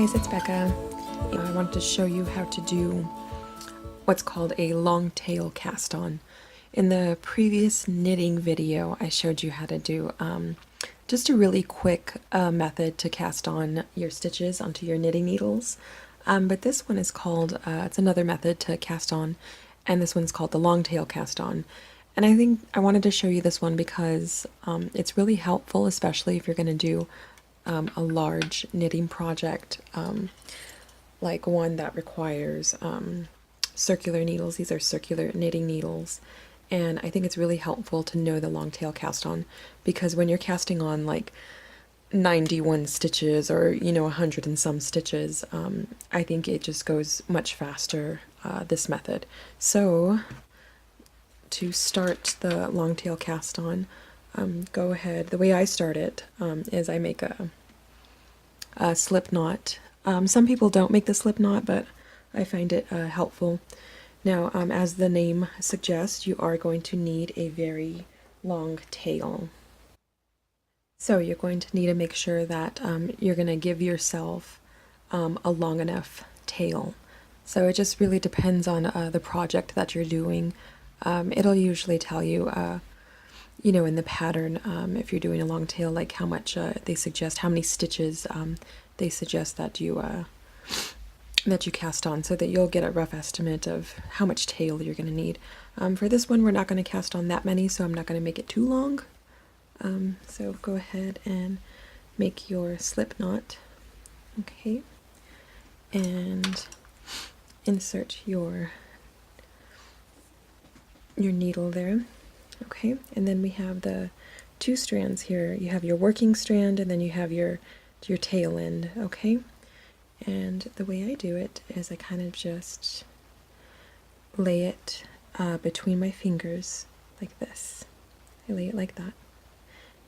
guys, it's Becca. I wanted to show you how to do what's called a long tail cast on. In the previous knitting video, I showed you how to do just a really quick method to cast on your stitches onto your knitting needles. But this one is called, it's another method to cast on, and this one's called the long tail cast on. And I think I wanted to show you this one because it's really helpful, especially if you're going to do a large knitting project, like one that requires circular needles. These are circular knitting needles, and I think it's really helpful to know the long tail cast on, because when you're casting on like 91 stitches or 100 and some stitches, I think it just goes much faster, this method. So to start the long tail cast on, go ahead. The way I start it is I make a slip knot. Some people don't make the slip knot, but I find it helpful. Now, as the name suggests, you are going to need a very long tail. So you're going to need to make sure that you're going to give yourself a long enough tail. So it just really depends on the project that you're doing. It'll usually tell you, in the pattern, if you're doing a long tail, like how much they suggest, how many stitches they suggest that you cast on, so that you'll get a rough estimate of how much tail you're going to need. For this one, we're not going to cast on that many, so I'm not going to make it too long. So go ahead and make your slip knot, okay, and insert your needle there, okay, and then we have the two strands here. You have your working strand, and then you have your tail end, okay, and the way I do it is I kind of just lay it between my fingers like this. I lay it like that.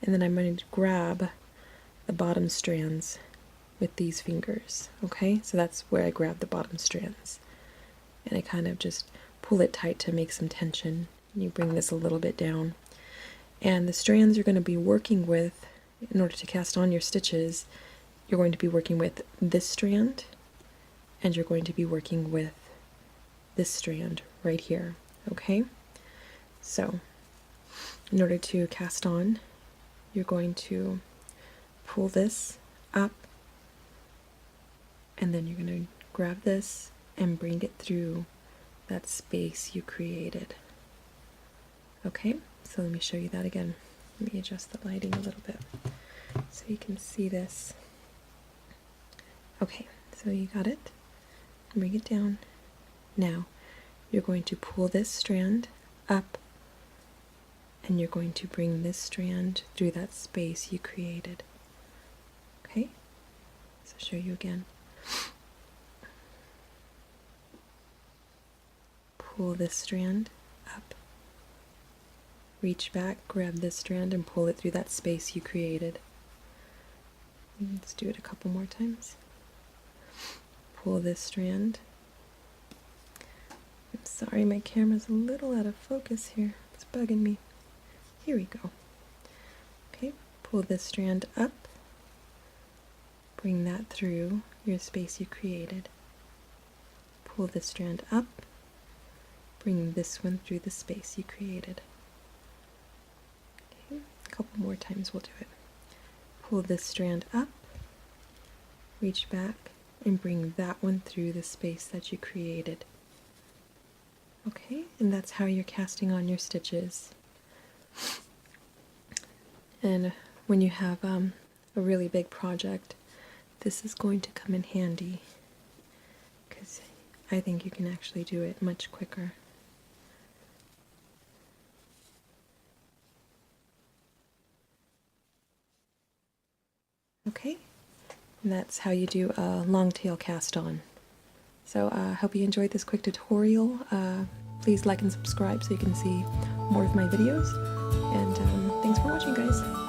And then I'm going to grab the bottom strands with these fingers, okay? So that's where I grab the bottom strands. And I kind of just pull it tight to make some tension. And you bring this a little bit down. And the strands you're going to be working with, in order to cast on your stitches, you're going to be working with this strand, and you're going to be working with this strand right here, okay? So, in order to cast on, you're going to pull this up, and then you're going to grab this and bring it through that space you created. Okay, so let me show you that again. Let me adjust the lighting a little bit so you can see this. Okay, so you got it. Bring it down. Now, you're going to pull this strand up, and you're going to bring this strand through that space you created. Okay? So I'll show you again. Pull this strand up. Reach back, grab this strand, and pull it through that space you created. Let's do it a couple more times. Pull this strand. I'm sorry, my camera's a little out of focus here. It's bugging me. Here we go. Okay, pull this strand up. Bring that through your space you created. Pull this strand up. Bring this one through the space you created. Okay, a couple more times we'll do it. Pull this strand up. Reach back and bring that one through the space that you created. Okay, and that's how you're casting on your stitches. And when you have a really big project, this is going to come in handy, because I think you can actually do it much quicker. Okay, and that's how you do a long tail cast on. So I hope you enjoyed this quick tutorial. Please like and subscribe so you can see more of my videos. And thanks for watching, guys.